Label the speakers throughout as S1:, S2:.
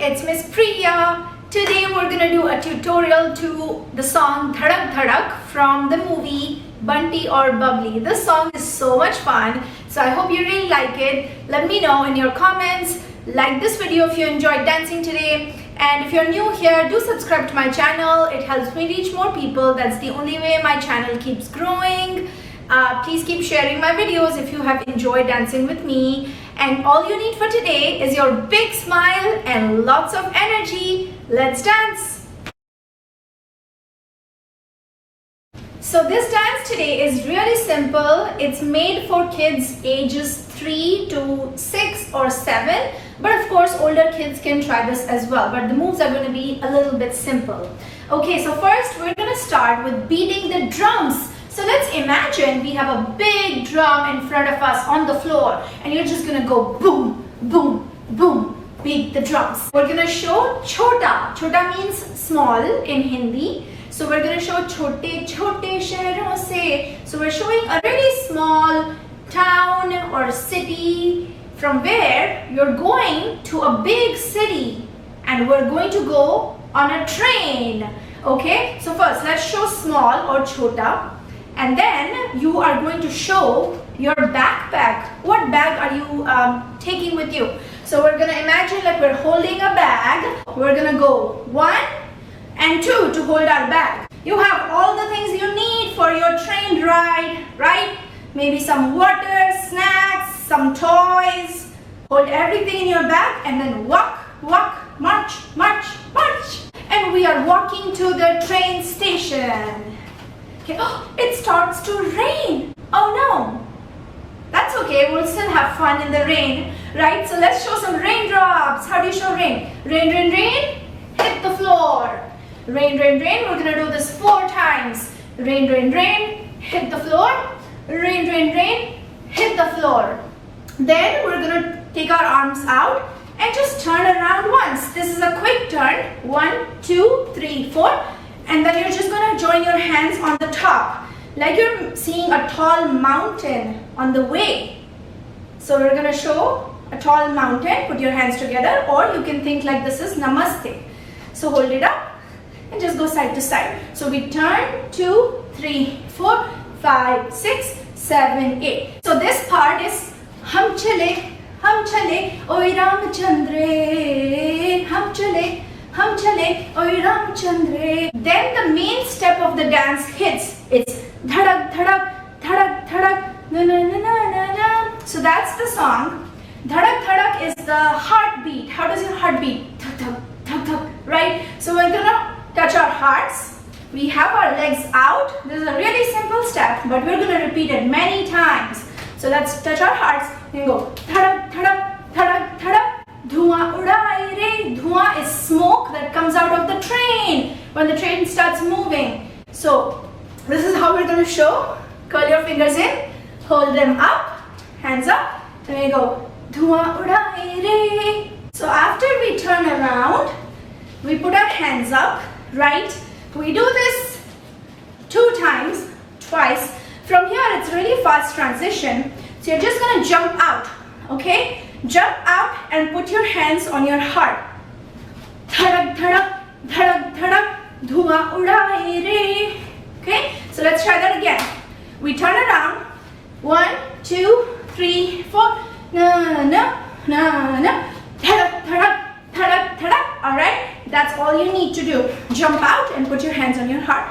S1: it's Miss Priya. Today we're gonna do a tutorial to the song Dhadak Dhadak from the movie Bunty or Bubbly. This song is so much fun, so I hope you really like it. Let me know in your comments. Like this video if you enjoyed dancing today. And if you're new here, do subscribe to my channel. It helps me reach more people. That's the only way my channel keeps growing. Please keep sharing my videos if you have enjoyed dancing with me. And all you need for today is your big smile and lots of energy. Let's dance! So this dance today is really simple. It's made for kids ages 3 to 6 or 7. But of course older kids can try this as well. But the moves are going to be a little bit simple. Okay, so first we're going to start with beating the drums. So let's imagine we have a big drum in front of us on the floor and you're just gonna go boom, boom, boom, beat the drums. We're gonna show chota. Chota means small in Hindi. So we're gonna show chote chote shehron se. So we're showing a really small town or city from where you're going to a big city and we're going to go on a train. Okay, so first let's show small or chota. And then you are going to show your backpack. What bag are you taking with you? So we're going to imagine like we're holding a bag. We're going to go 1 and 2 to hold our bag. You have all the things you need for your train ride, right? Maybe some water, snacks, some toys. Hold everything in your bag and then walk, walk, march, march, march. And we are walking to the train station. Okay. Oh, it starts to rain. Oh no. That's okay. We'll still have fun in the rain, right? So let's show some raindrops. How do you show rain? Rain, rain, rain. Hit the floor. Rain, rain, rain. We're going to do this 4 times. Rain, rain, rain. Hit the floor. Rain, rain, rain. Hit the floor. Then we're going to take our arms out and just turn around once. This is a quick turn. 1, 2, 3, 4. And then you're just going to join your hands on the top, like you're seeing a tall mountain on the way. So we're going to show a tall mountain, put your hands together, or you can think like this is namaste. So hold it up and just go side to side. So we turn 2, 3, 4, 5, 6, 7, 8. So this part is hum chale, oi Ramchandre, hum chale, oi Ramchandre. Then the main step of the dance hits. It's dhadak dhadak, dhadak dhadak, na na na na na na. So that's the song. Dhadak dhadak is the heartbeat. How does your heart beat? Thak thak thak thak, right? So we're gonna touch our hearts. We have our legs out. This is a really simple step, but we're gonna repeat it many times. So let's touch our hearts and go dhadak dhadak, dhadak dhadak. Dhua udai re. Dhua is smoke that comes out of the train when the train starts moving. So this is how we're going to show. Curl your fingers in, hold them up, hands up, and we go Dhua udai re. So after we turn around, we put our hands up, right? We do this 2 times, twice. From here it's really fast transition. So you're just going to jump out, okay? Jump out and put your hands on your heart. Dhadak dhadak, dhadak dhadak, dhua udai re. Okay, so let's try that again. We turn around. 1, 2, 3, 4. Na na na na. Dhadak dhadak, dhadak dhadak. Alright, that's all you need to do. Jump out and put your hands on your heart.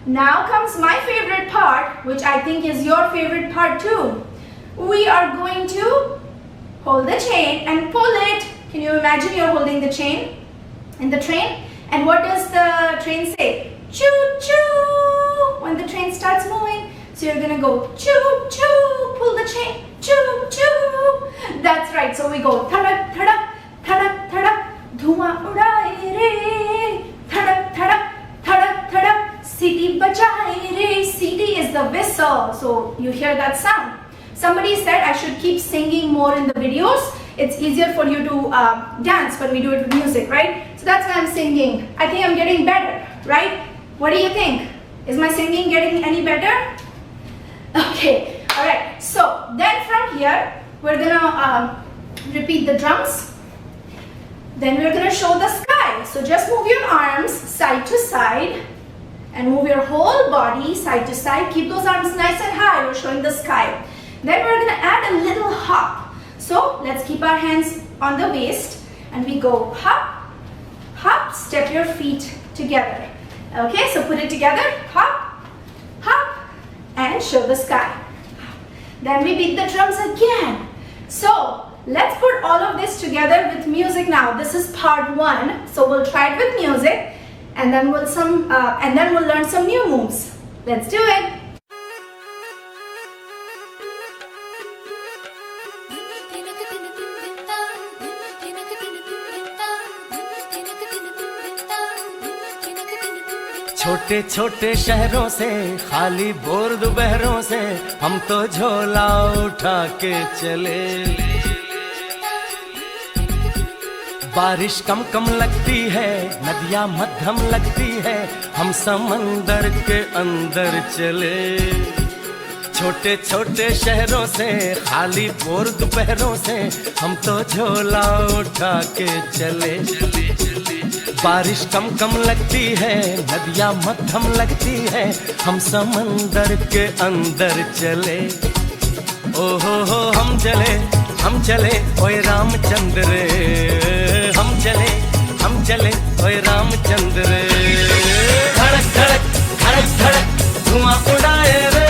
S1: Now comes my favorite part, which I think is your favorite part too. We are going to hold the chain and pull it. Can you imagine you're holding the chain in the train? And what does the train say? Choo choo when the train starts moving. So you're gonna go choo choo, pull the chain, choo choo. That's right. So we go dhadak dhadak, dhadak dhadak, dhua udai re, dhadak dhadak, dhadak dhadak, siti bajai re. Siti is the whistle. So you hear that sound. Somebody said I should keep singing more in the videos. It's easier for you to dance when we do it with music, right? So that's why I'm singing. I think I'm getting better, right? What do you think? Is my singing getting any better? Okay, alright. So then from here, we're gonna repeat the drums. Then we're going to show the sky. So just move your arms side to side and move your whole body side to side. Keep those arms nice and high. We're showing the sky. Then we're going to add a little hop. So let's keep our hands on the waist and we go hop, hop, step your feet together. Okay, so put it together, hop, hop, and show the sky. Then we beat the drums again. So let's put all of this together with music now. This is part 1. So we'll try it with music and then we'll learn some new moves. Let's do it.
S2: छोटे छोटे शहरों से खाली bore दोपहरों से हम तो झोला उठा के चले। बारिश कम कम लगती है, नदियाँ मध्यम लगती है, हम समंदर के अंदर चले। छोटे छोटे शहरों से खाली बोर दोपहरों से हम तो झोला उठा के चले। बारिश कम कम लगती है, नदियाँ मध्यम लगती है, हम समंदर के अंदर चले। ओ हो हम चले ओए रामचंद्र रे, हम चले ओए रामचंद्र रे। धड़क धड़क धड़क धड़क धुआं उड़ाए रे,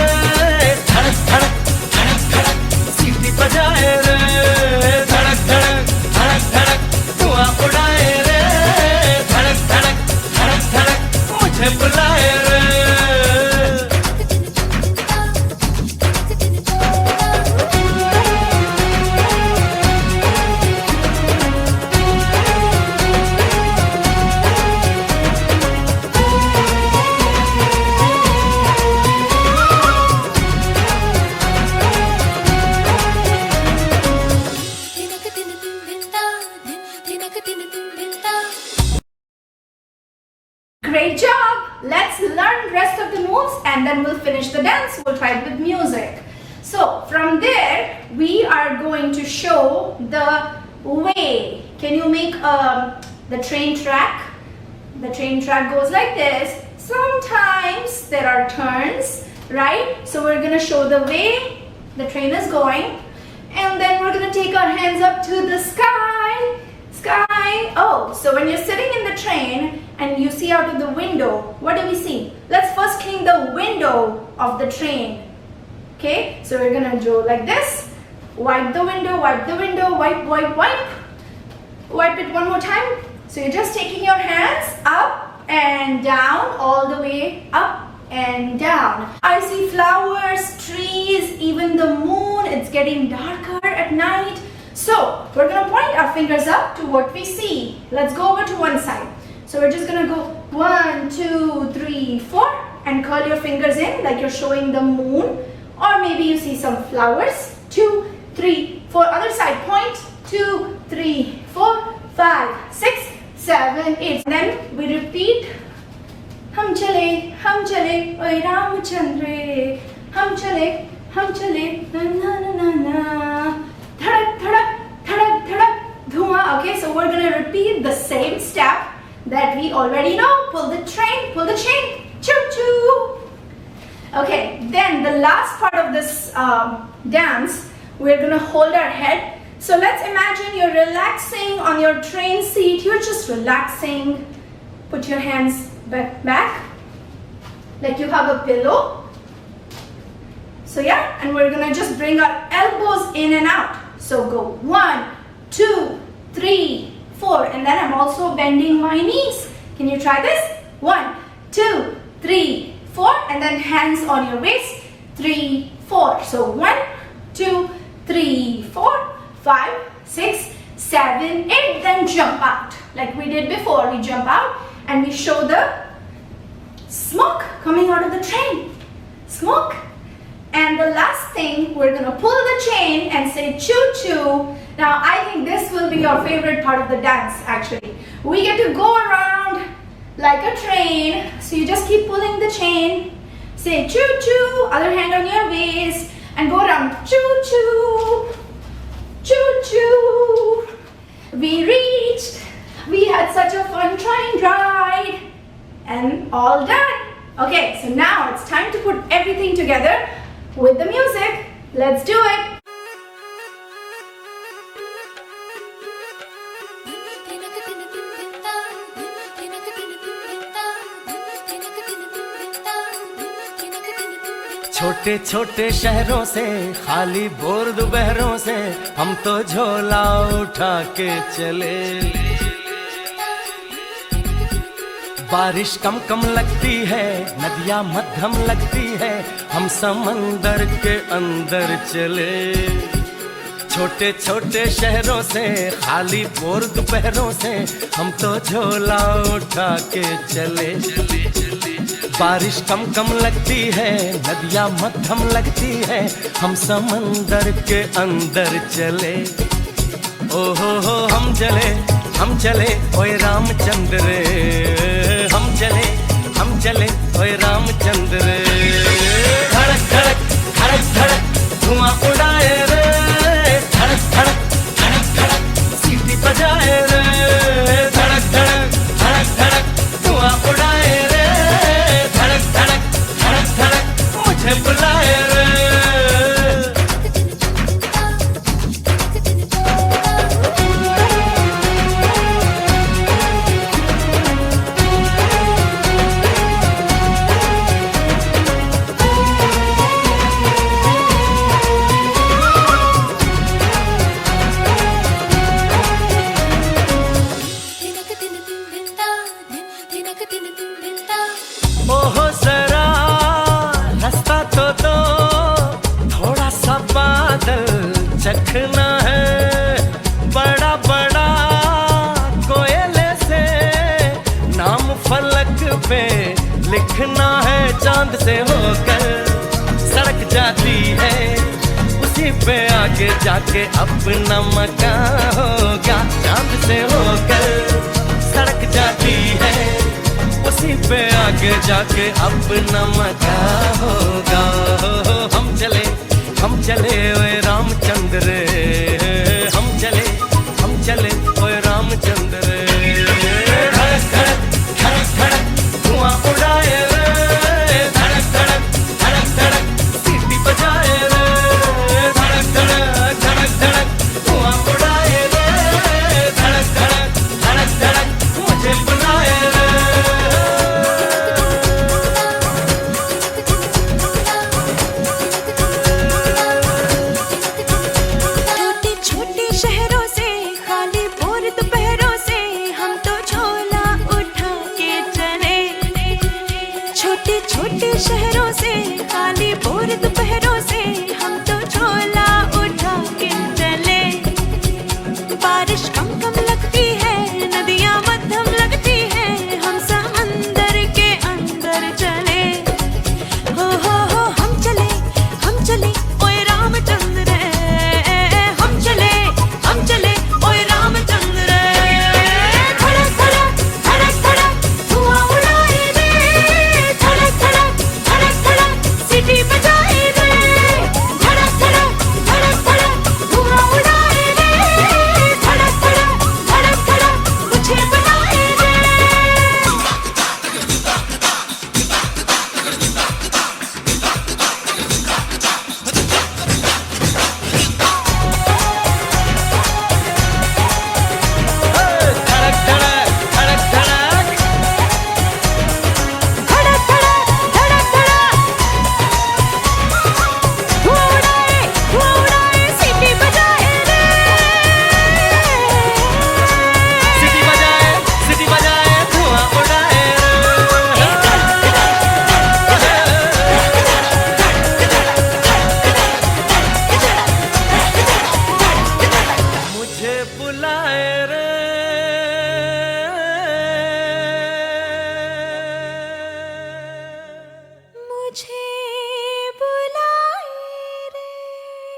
S2: धड़क धड़क धड़क धड़क सीटी बजाए रे, धड़क धड़क धड़क धड़क धुआं उड़ाए रे, धड़क धड़क धड़क धड़क मुझे बुलाए रे।
S1: Great job! Let's learn rest of the moves and then we'll finish the dance. We'll try it with music. So from there, we are going to show the way. Can you make the train track? The train track goes like this. Sometimes there are turns, right? So we're going to show the way the train is going. And then we're going to take our hands up to the sky. Sky. Oh, so when you're sitting in the train and you see out of the window, what do we see? Let's first clean the window of the train. Okay, so we're gonna do like this. Wipe the window, wipe the window, wipe, wipe, wipe. Wipe it one more time. So you're just taking your hands up and down, all the way up and down. I see flowers, trees, even the moon. It's getting darker at night. So we're going to point our fingers up to what we see. Let's go over to one side. So we're just going to go 1, 2, 3, 4 and curl your fingers in like you're showing the moon, or maybe you see some flowers. 2, 3, 4. Other side, point. 2, 3, 4, 5, 6, 7, 8. And then we repeat. Hum chale, oye Ramchandre. Hum chale, na na na na na. Dhadak, dhadak, dhadak, dhadak, dhua. Okay, so we're going to repeat the same step that we already know. Pull the chain, choo choo. Okay, then the last part of this dance, we're going to hold our head. So let's imagine you're relaxing on your train seat. You're just relaxing. Put your hands back like you have a pillow. So yeah, and we're going to just bring our elbows in and out. So go 1, 2, 3, 4, and then I'm also bending my knees. Can you try this? 1, 2, 3, 4, and then hands on your waist. 3, 4. So 1, 2, 3, 4, 5, 6, 7, 8. Then jump out like we did before. We jump out and we show the smoke coming out of the train. Smoke. And the last thing, we're going to pull the chain and say choo-choo. Now, I think this will be your favorite part of the dance, actually. We get to go around like a train. So you just keep pulling the chain. Say choo-choo, other hand on your waist, and go around choo-choo, choo-choo. We reached and all done. Okay, so now it's time to put everything together with the music. Let's do it.
S2: छोटे छोटे शहरों से खाली bore दोपहरों से हम तो झोला उठा के चले। बारिश कम कम लगती है, नदियाँ मध्यम लगती है, हम समंदर के अंदर चले। छोटे छोटे शहरों से खाली बोर दोपहरों से हम तो झोला उठा के चले। बारिश कम कम लगती है, नदियाँ मध्यम लगती है, हम समंदर के अंदर चले। ओ हो हम चले ओए रामचंद्र रे, हम चले ओए रामचंद्र रे। धड़क धड़क धड़क धड़क धुआं उड़ाए रे, धड़क धड़क धड़क धड़क सीटी बजाए रे, धड़क धड़क धड़क धड़क धुआं उड़ाए रे, धड़क धड़क धड़क धड़क मुझे बुलाए रे। ओहो जरा रास्ता तो दो, थोड़ा सा बादल चखना है। बड़ा बड़ा कोयले से नाम फलक पे लिखना है। चांद से होकर सड़क जाती है, उसी पे आगे जाके अपना मकान होगा। चांद से होकर सड़क जाती है, उसी पे आगे जाके अपना मकान होगा। हम चले ओए रामचंद्र रे, हम चले ओए रामचंद्र रे। धड़क धड़क धड़क धड़क धुआं उड़ाए रे, धड़क धड़क धड़क धड़क सीटी बजाए रे, धड़क धड़क धड़क धड़क धुआं उड़ाए रे, धड़क धड़क धड़क धड़क मुझे बुलाए रे।
S3: छोटे शहरों